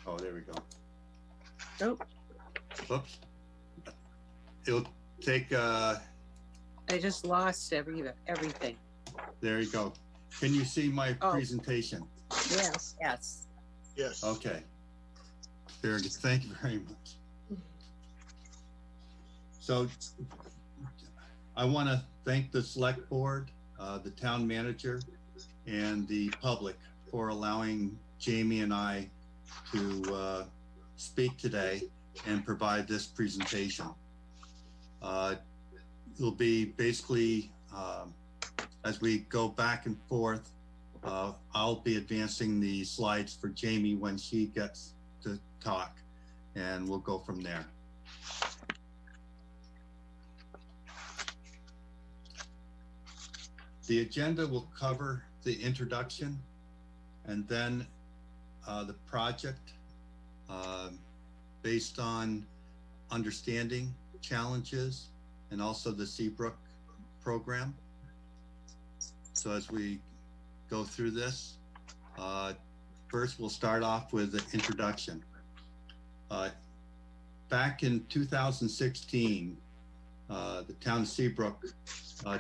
Oh, there we go. Oh, Oops. It'll take, I just lost everything. there you go. Can you see my Oh. presentation? Yes. Yes. Yes. Okay. Very good. Thank you very much. So I want to thank the select board, the town manager, and the public for allowing Jamie and I to speak today and provide this presentation. It'll be basically, as we go back and forth, I'll be advancing the slides for Jamie when she gets to talk, and we'll go from there. The agenda will cover the introduction and then the project based on understanding challenges and also the Seabrook program. So as we go through this, first we'll start off with the introduction. Back in 2016, the town of Seabrook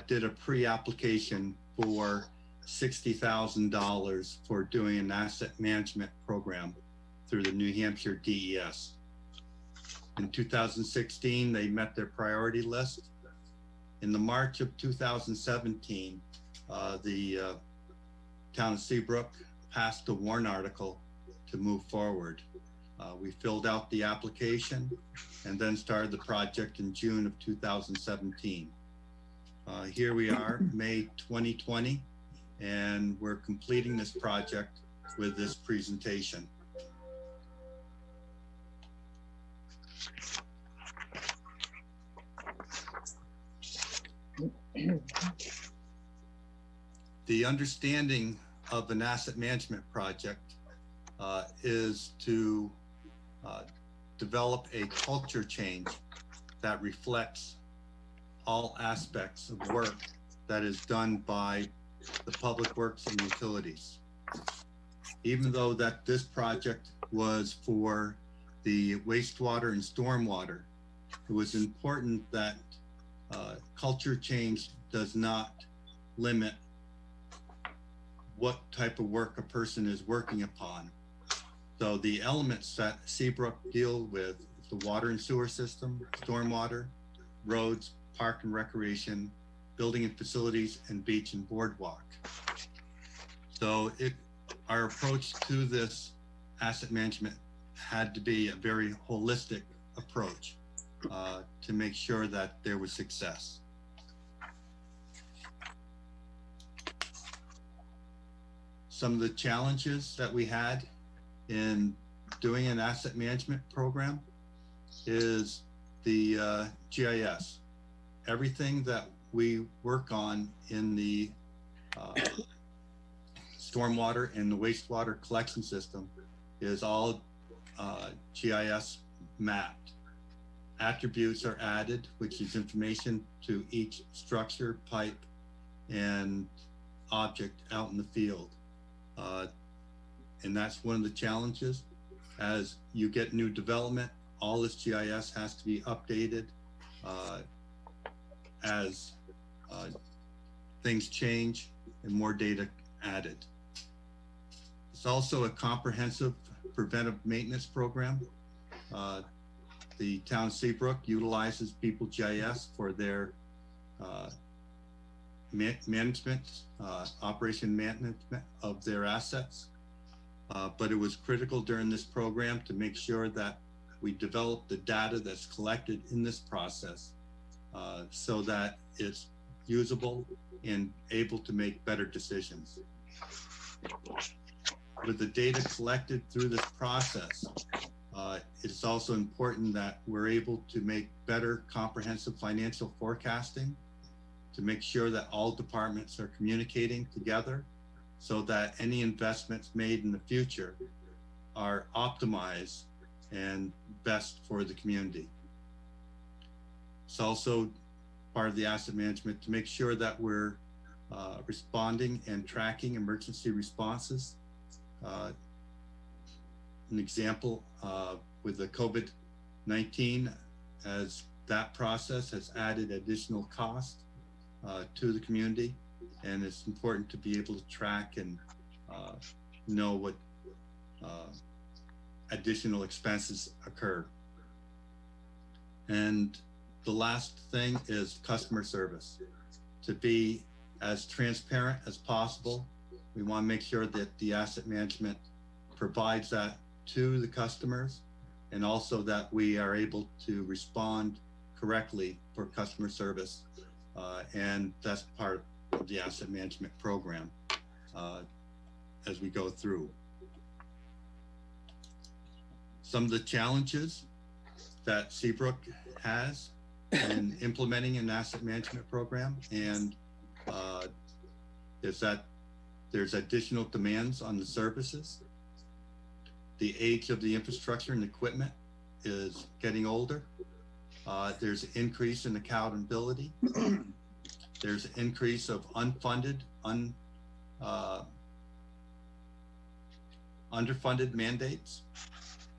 did a pre-application for $60,000 for doing an asset management program through the New Hampshire DES. In 2016, they met their priority list. In the March of 2017, the town of Seabrook passed a warrant article to move forward. We filled out the application and then started the project in June of 2017. Here we are, May 2020, and we're completing this project with this presentation. The understanding of an asset management project is to develop a culture change that reflects all aspects of work that is done by the public works and utilities. Even though that this project was for the wastewater and stormwater, it was important that culture change does not limit what type of work a person is working upon. So the elements that Seabrook deal with is the water and sewer system, stormwater, roads, park and recreation, building and facilities, and beach and boardwalk. So our approach to this asset management had to be a very holistic approach to make sure that there was success. Some of the challenges that we had in doing an asset management program is the GIS. Everything that we work on in the stormwater and the wastewater collection system is all GIS mapped. Attributes are added, which is information to each structure, pipe, and object out in the field. And that's one of the challenges. As you get new development, all this GIS has to be updated as things change and more data added. It's also a comprehensive preventive maintenance program. The town of Seabrook utilizes People GIS for their management, operation management of their assets. But it was critical during this program to make sure that we develop the data that's collected in this process so that it's usable and able to make better decisions. With the data collected through this process, it's also important that we're able to make better comprehensive financial forecasting to make sure that all departments are communicating together so that any investments made in the future are optimized and best for the community. It's also part of the asset management to make sure that we're responding and tracking emergency responses an example with the COVID-19, as that process has added additional cost to the community, and it's important to be able to track and know what additional expenses occur. And the last thing is customer service. To be as transparent as possible, we want to make sure that the asset management provides that to the customers, and also that we are able to respond correctly for customer service. And that's part of the asset management program as we go through. Some of the challenges that Seabrook has in implementing an asset management program, and is that there's additional demands on the services. The age of the infrastructure and equipment is getting older. There's an increase in accountability. There's an increase of unfunded, underfunded mandates.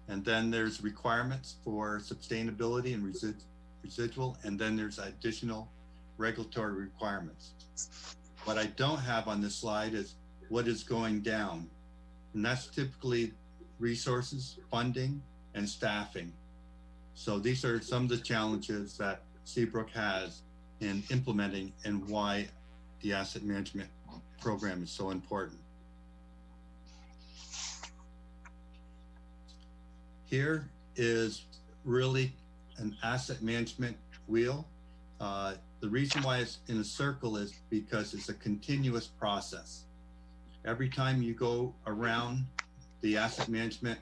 And then there's requirements for sustainability and residual, and then there's additional regulatory requirements. What I don't have on this slide is what is going down. And that's typically resources, funding, and staffing. So these are some of the challenges that Seabrook has in implementing, and why the asset management program is so important. Here is really an asset management wheel. The reason why it's in a circle is because it's a continuous process. Every time you go around the asset management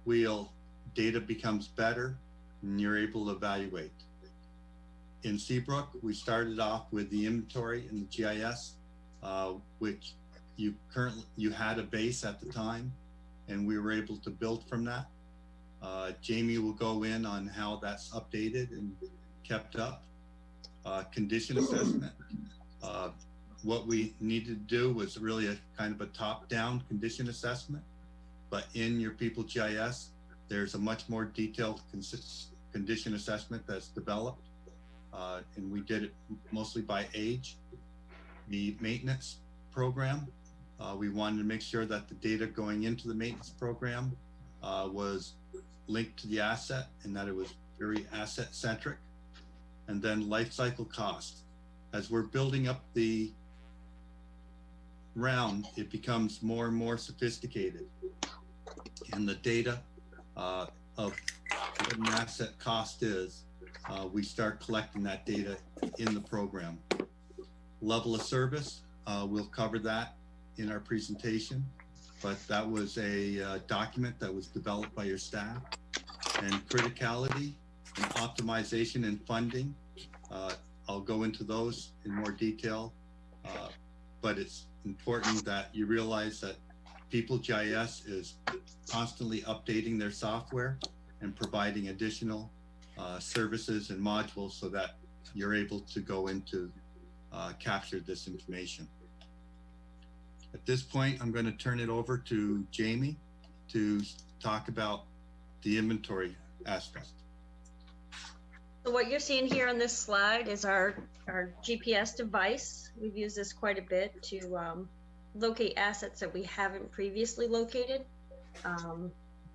wheel, data becomes better and you're able to evaluate. In Seabrook, we started off with the inventory and the GIS, which you had a base at the time, and we were able to build from that. Jamie will go in on how that's updated and kept up. Condition assessment. What we needed to do was really a kind of a top-down condition assessment, but in your People GIS, there's a much more detailed condition assessment that's developed, and we did it mostly by age. The maintenance program, we wanted to make sure that the data going into the maintenance program was linked to the asset, and that it was very asset centric. And then life cycle cost. As we're building up the round, it becomes more and more sophisticated. And the data of what an asset cost is, we start collecting that data in the program. Level of service, we'll cover that in our presentation, but that was a document that was developed by your staff. And criticality and optimization and funding, I'll go into those in more detail, but it's important that you realize that People GIS is constantly updating their software and providing additional services and modules so that you're able to go into capture this information. At this point, I'm going to turn it over to Jamie to talk about the inventory aspect. So what you're seeing here on this slide is our GPS device. We've used this quite a bit to locate assets that we haven't previously located.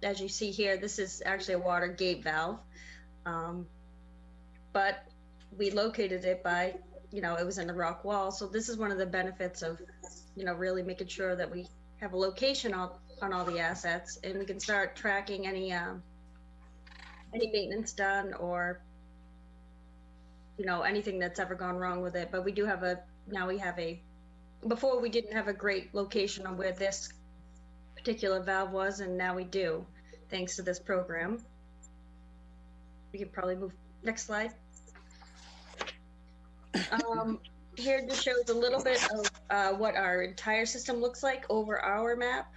As you see here, this is actually a water gate valve, but we located it by, it was in a rock wall. So this is one of the benefits of, really making sure that we have a location on all the assets, and we can start tracking any maintenance done, or anything that's ever gone wrong with it. But we do have before we didn't have a great location on where this particular valve was, and now we do, thanks to this program. We could probably move next slide. Here just shows a little bit of what our entire system looks like over our map.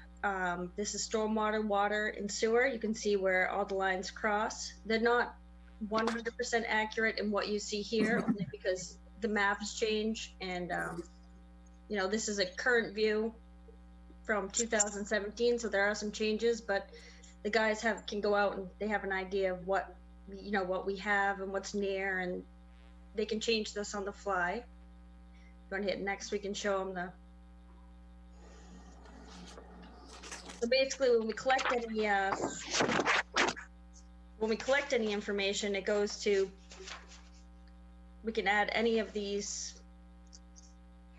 This is stormwater, water, and sewer. You can see where all the lines cross. They're not 100% accurate in what you see here, only because the maps change. And, this is a current view from 2017, so there are some changes, but the guys can go out and they have an idea of what, what we have and what's near, and they can change this on the fly. If you want to hit next, we can show them so basically when we collect any information, it goes to, we can add any of these.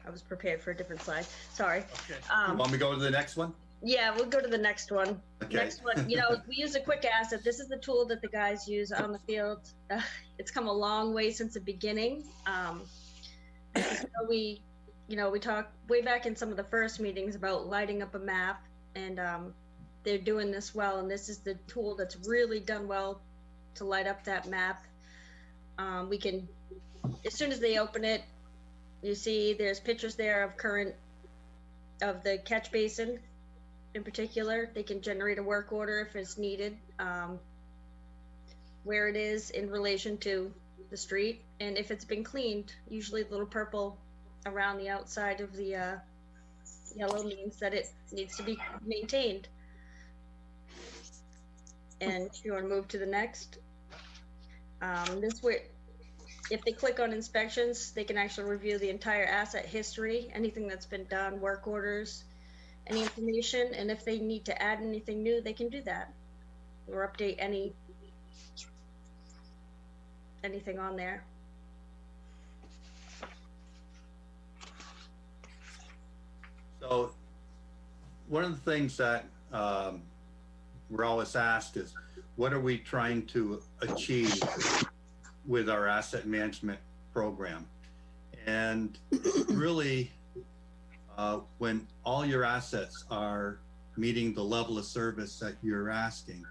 I was prepared for a different slide. Sorry. Okay. You want me to go to the next one? Yeah, we'll go to the next one. Okay. Next one, we use a quick asset. This is the tool that the guys use on the field. It's come a long way since the beginning. We talked way back in some of the first meetings about lighting up a map, and they're doing this well. And this is the tool that's really done well to light up that map. We can, as soon as they open it, you see there's pictures there of the catch basin in particular. They can generate a work order if it's needed, where it is in relation to the street, and if it's been cleaned. Usually the little purple around the outside of the yellow means that it needs to be maintained. And if you want to move to the next, this way, if they click on inspections, they can actually review the entire asset history, anything that's been done, work orders, any information, and if they need to add anything new, they can do that or update anything on there. So one of the things that we're always asked is, what are we trying to achieve with our asset management program? And really, when all your assets are meeting the level of service that you're asking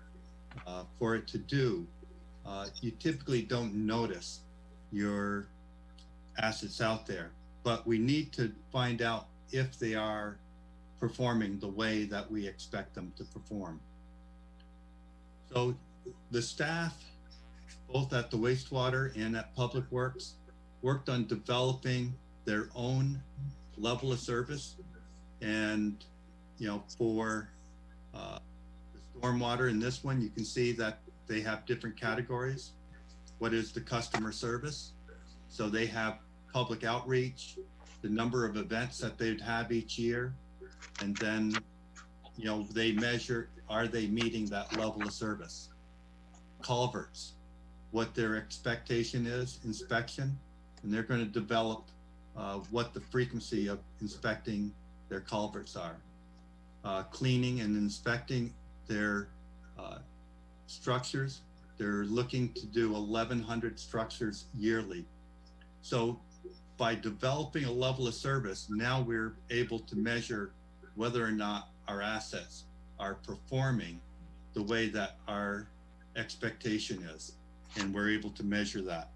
for it to do, you typically don't notice your assets out there. But we need to find out if they are performing the way that we expect them to perform. So the staff, both at the wastewater and at Public Works, worked on developing their own level of service. And, for the stormwater in this one, you can see that they have different categories. What is the customer service? So they have public outreach, the number of events that they'd have each year, and then, they measure, are they meeting that level of service? Culverts, what their expectation is, inspection, and they're going to develop what the frequency of inspecting their culverts are. Cleaning and inspecting their structures. They're looking to do 1,100 structures yearly. So by developing a level of service, now we're able to measure whether or not our assets are performing the way that our expectation is, and we're able to measure that.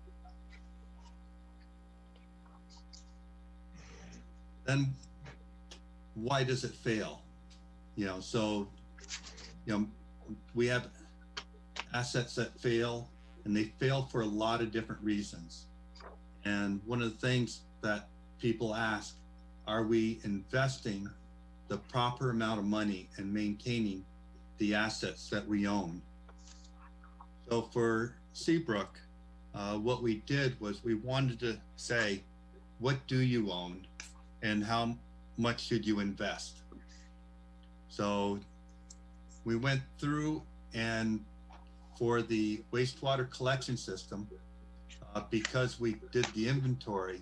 Then why does it fail? We have assets that fail, and they fail for a lot of different reasons. And one of the things that people ask, are we investing the proper amount of money and maintaining the assets that we own? So for Seabrook, what we did was we wanted to say, what do you own and how much should you invest? So we went through, and for the wastewater collection system, because we did the inventory,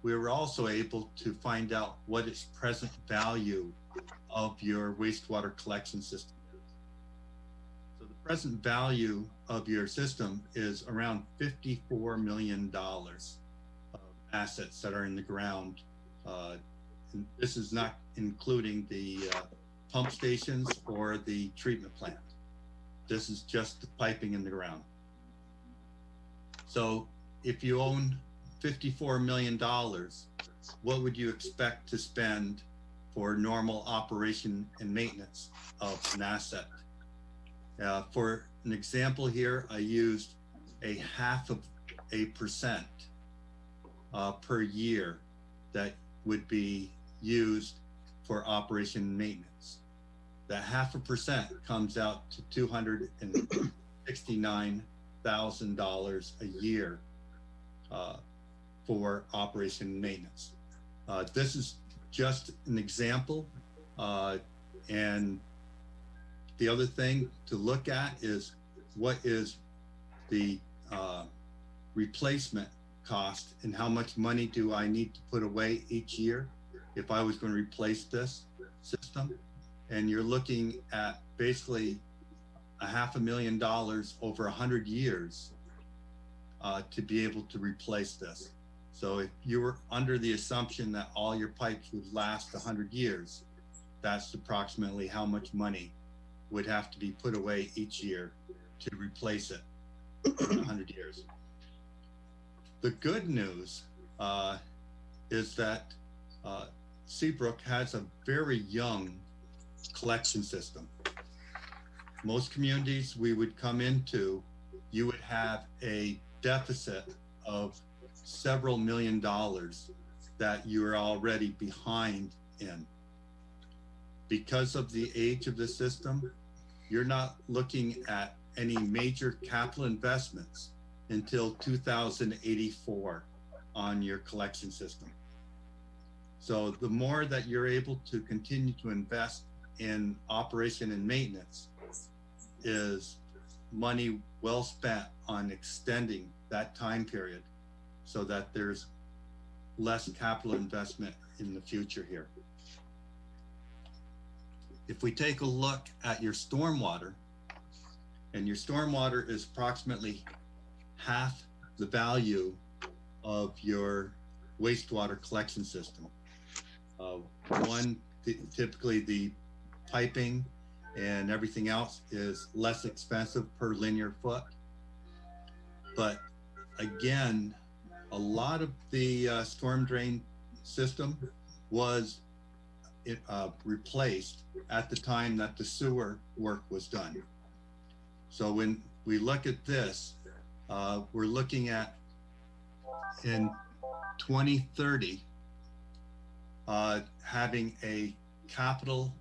we were also able to find out what its present value of your wastewater collection system is. So the present value of your system is around $54 million of assets that are in the ground. And this is not including the pump stations or the treatment plant. This is just the piping in the ground. So if you own $54 million, what would you expect to spend for normal operation and maintenance of an asset? For an example here, I used 0.5% per year that would be used for operation and maintenance. that 0.5% comes out to $269,000 a year for operation and maintenance. This is just an example. And the other thing to look at is what is the replacement cost and how much money do I need to put away each year if I was going to replace this system. And you're looking at basically $500,000 over 100 years to be able to replace this. So if you were under the assumption that all your pipes would last 100 years, that's approximately how much money would have to be put away each year to replace it in 100 years. The good news is that Seabrook has a very young collection system. Most communities we would come into, you would have a deficit of several $1,000,000 that you are already behind in. Because of the age of the system, you're not looking at any major capital investments until 2084 on your collection system. So the more that you're able to continue to invest in operation and maintenance is money well spent on extending that time period so that there's less capital investment in the future here. If we take a look at your stormwater, and your stormwater is approximately half the value of your wastewater collection system. Typically the piping and everything else is less expensive per linear foot. But again, a lot of the storm drain system was replaced at the time that the sewer work was done. So when we look at this, we're looking at in 2030 having a capital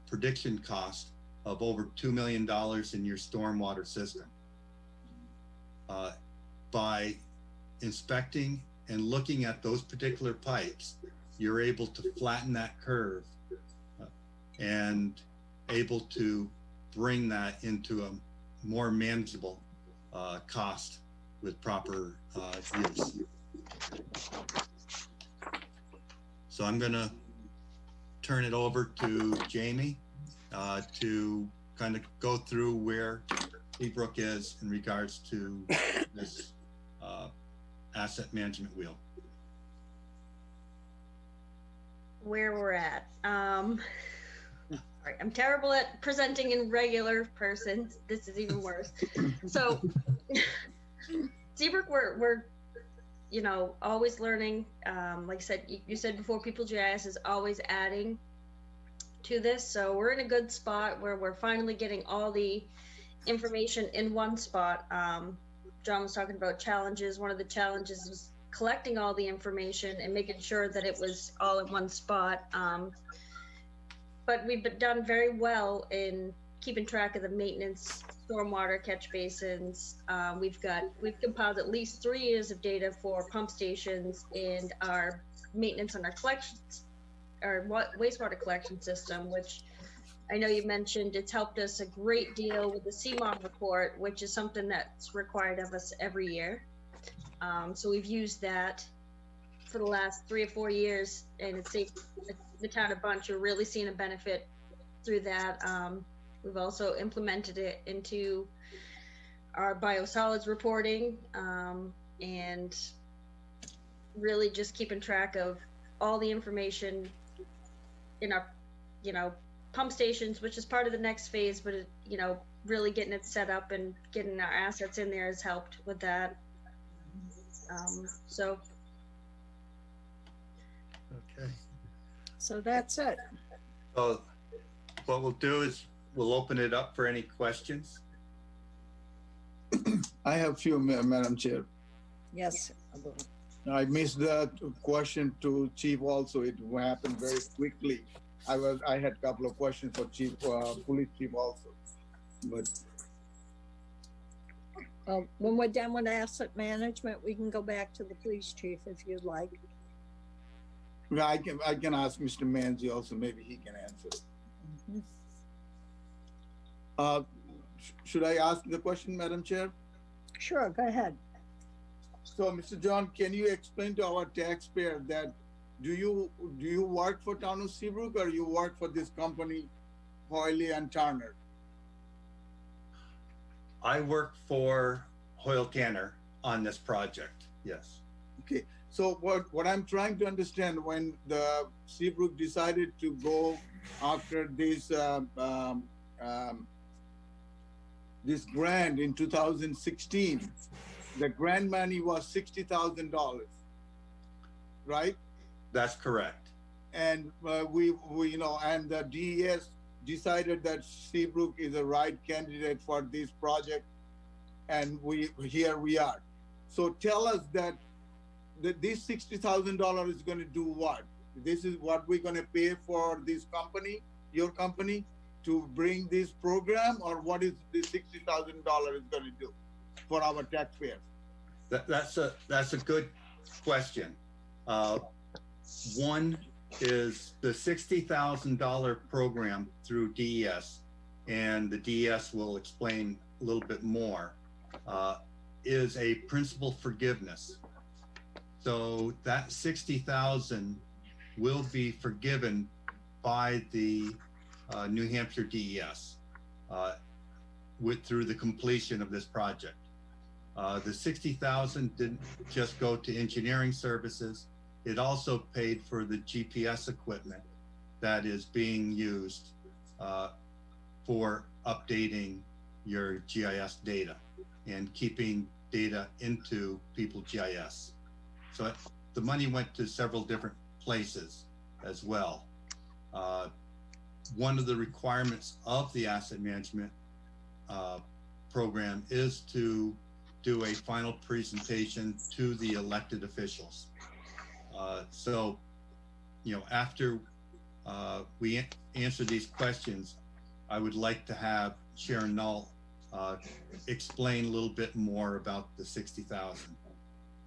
prediction cost of over $2 million in your stormwater system. By inspecting and looking at those particular pipes, you're able to flatten that curve and able to bring that into a more manageable cost with proper use. So I'm gonna turn it over to Jamie to kind of go through where Seabrook is in regards to this asset management wheel. Where we're at. All right, I'm terrible at presenting in regular person. This is even worse. So, Seabrook, we're you know, always learning. Like I said, you said before, People GIS is always adding to this. So we're in a good spot where we're finally getting all the information in one spot. John was talking about challenges. One of the challenges was collecting all the information and making sure that it was all in one spot. But we've done very well in keeping track of the maintenance, stormwater catch basins. We've compiled at least 3 years of data for pump stations and our maintenance on our collections, our wastewater collection system, which I know you mentioned. It's helped us a great deal with the CMOM report, which is something that's required of us every year. So we've used that for the last 3 or 4 years, and it's saved the town a bunch. You're really seeing a benefit through that. We've also implemented it into our biosolids reporting, and really just keeping track of all the information in our, you know, pump stations, which is part of the next phase, but it, you know, really getting it set up and getting our assets in there has helped with that. So. Okay. So that's it. So what we'll do is we'll open it up for any questions. I have few, Madam Chair. Yes. I missed that question to Chief also. It happened very quickly. I had a couple of questions for chief, police chief also, but When we're done with asset management, we can go back to the police chief if you'd like. yeah, I can ask Mr. Manzi also, maybe he can answer. Should I ask the question, Madam Chair? Sure, go ahead. So, Mr. John, can you explain to our taxpayer that do you work for Town of Seabrook or you work for this company, Hoyle and Turner? I work for Hoyle Tanner on this project, yes. Okay, so what I'm trying to understand, when the Seabrook decided to go after this this grant in 2016, the grant money was $60,000, right? That's correct. And we and the DES decided that Seabrook is a right candidate for this project, and here we are. So tell us that this $60,000 is going to do what? This is what we're going to pay for this company, your company, to bring this program, or what is the $60,000 is going to do for our taxpayers? That's a good question. One is the $60,000 program through DES, and the DES will explain a little bit more, is a principal forgiveness. So that $60,000 will be forgiven by the New Hampshire DES through the completion of this project. The $60,000 didn't just go to engineering services. It also paid for the GPS equipment that is being used for updating your GIS data and keeping data into People GIS. So the money went to several different places as well. One of the requirements of the asset management program is to do a final presentation to the elected officials. So, after we answer these questions, I would like to have Sharon Null explain a little bit more about the $60,000.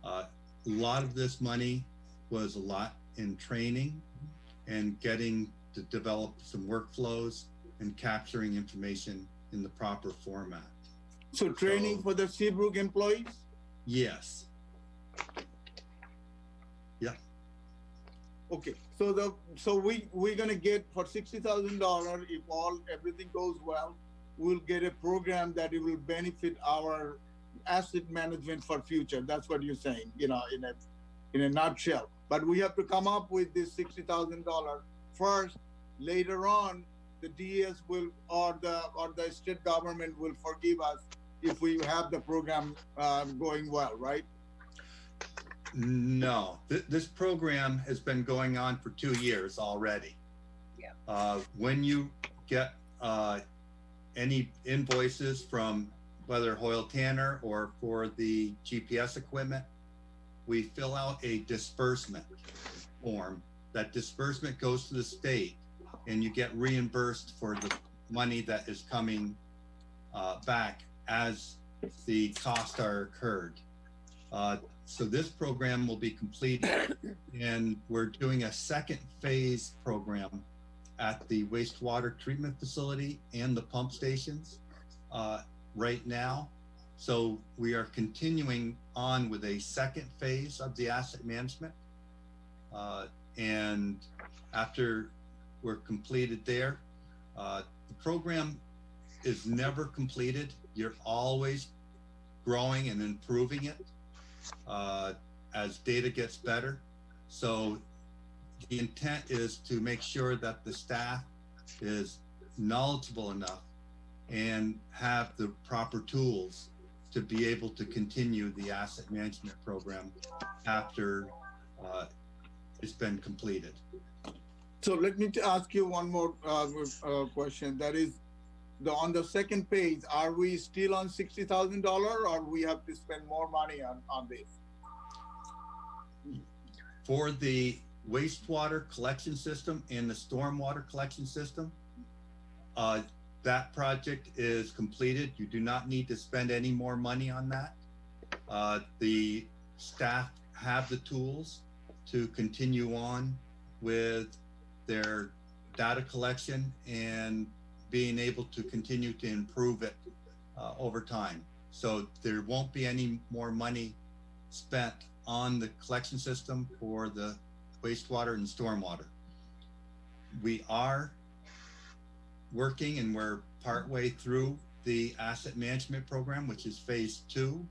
A lot of this money was a lot in training and getting to develop some workflows and capturing information in the proper format. So training for the Seabrook employees? Yes. Yeah. Okay, so we're gonna get for $60,000, if everything goes well, we'll get a program that it will benefit our asset management for future. That's what you're saying, in a nutshell. But we have to come up with this $60,000 first. Later on, the DES will or the state government will forgive us if we have the program going well, right? No, this program has been going on for 2 years already. Yeah. When you get any invoices from whether Hoyle Tanner or for the GPS equipment, we fill out a disbursement form. That disbursement goes to the state, and you get reimbursed for the money that is coming back as the costs are incurred. So this program will be completed, and we're doing a second phase program at the wastewater treatment facility and the pump stations right now. So we are continuing on with a second phase of the asset management. And after we're completed there, the program is never completed. You're always growing and improving it as data gets better. So the intent is to make sure that the staff is knowledgeable enough and have the proper tools to be able to continue the asset management program after it's been completed. So let me ask you one more question. That is, on the second page, are we still on $60,000, or we have to spend more money on this? For the wastewater collection system and the stormwater collection system. That project is completed. You do not need to spend any more money on that. The staff have the tools to continue on with their data collection and being able to continue to improve it over time. So there won't be any more money spent on the collection system for the wastewater and stormwater. We are working and we're partway through the asset management program, which is phase 2,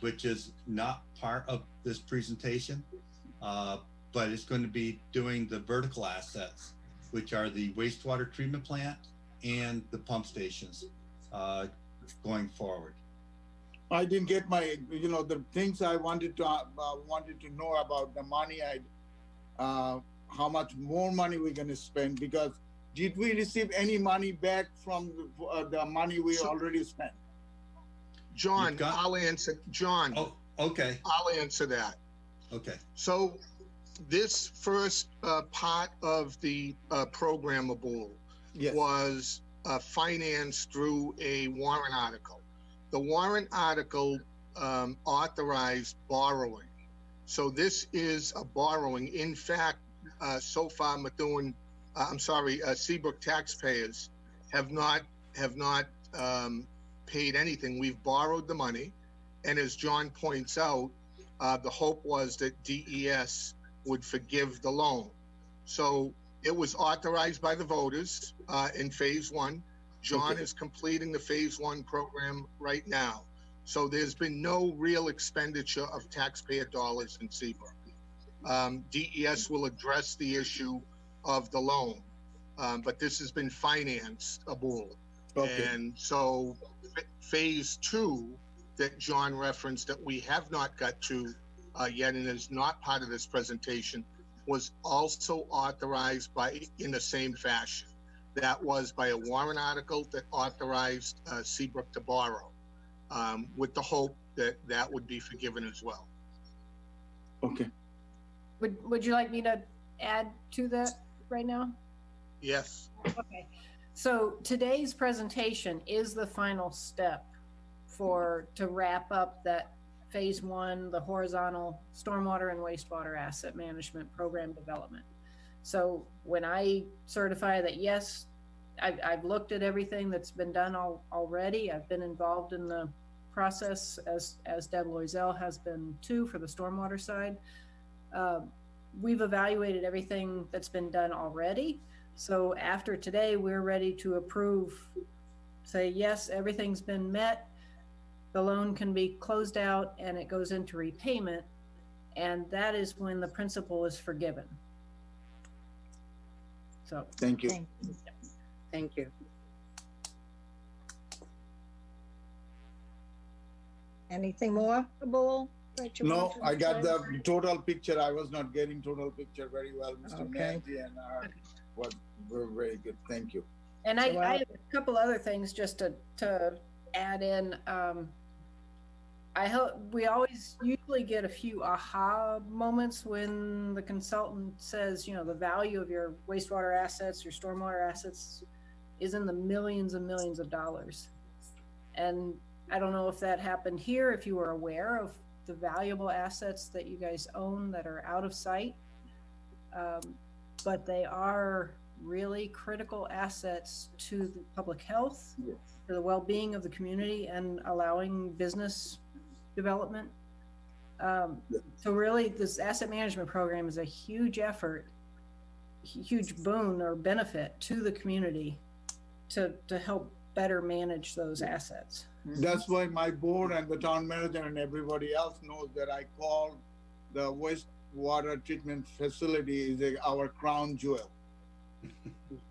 which is not part of this presentation, but it's going to be doing the vertical assets, which are the wastewater treatment plant and the pump stations going forward. I didn't get my, the things I wanted to know about the money. How much more money we're going to spend, because did we receive any money back from the money we already spent? John, I'll answer. John. Oh, okay. I'll answer that. Okay. So this first part of the programmable was financed through a warrant article. The warrant article authorized borrowing. So this is a borrowing. In fact, so far, Seabrook taxpayers have not paid anything. We've borrowed the money, and as John points out, the hope was that DES would forgive the loan. So it was authorized by the voters in phase 1. John is completing the phase 1 program right now. So there's been no real expenditure of taxpayer dollars in Seabrook. DES will address the issue of the loan, but this has been financed aboard. And so phase 2 that John referenced that we have not got to yet and is not part of this presentation was also authorized in the same fashion. That was by a warrant article that authorized Seabrook to borrow, with the hope that that would be forgiven as well. Okay. Would you like me to add to that right now? Yes. Okay. So today's presentation is the final step to wrap up that phase 1, the horizontal stormwater and wastewater asset management program development. So when I certify that, yes, I've looked at everything that's been done already. I've been involved in the process as Deb Loisel has been too for the stormwater side. We've evaluated everything that's been done already. So after today, we're ready to approve, say, yes, everything's been met. The loan can be closed out and it goes into repayment. And that is when the principal is forgiven. So thank you. Thank you. Anything more, Bull? No, I got the total picture. I was not getting total picture very well, Mr. Okay. Manzi, and we're very good. Thank you. And I have a couple other things just to add in. I hope we usually get a few aha moments when the consultant says, the value of your wastewater assets, your stormwater assets is in the millions and millions of dollars. And I don't know if that happened here, if you were aware of the valuable assets that you guys own that are out of sight. But they are really critical assets to the public health, for the well-being of the community and allowing business development. So really this asset management program is a huge effort, huge boon or benefit to the community to help better manage those assets. That's why my board and the town manager and everybody else knows that I call the wastewater treatment facility is our crown jewel.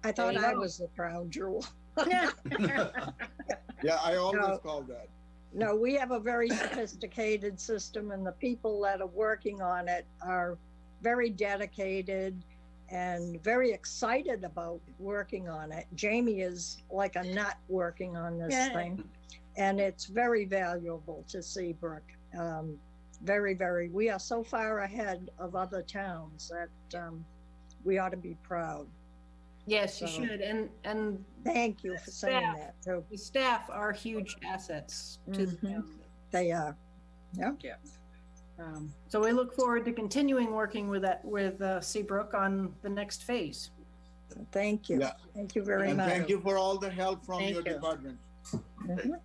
I thought I was the crown jewel. Yeah, I always call that. No, we have a very sophisticated system, and the people that are working on it are very dedicated and very excited about working on it. Jamie is like a nut working on this thing, and it's very valuable to Seabrook. we are so far ahead of other towns that we ought to be proud. Yes, you So- should. And Thank you for saying Staff. that. So the staff are huge assets to the Mhm. town. they are. So we look forward to continuing working with Seabrook on the next phase. Thank you. Yeah. Thank you very And much. thank you for all the help from Thank your you. department. Mhm.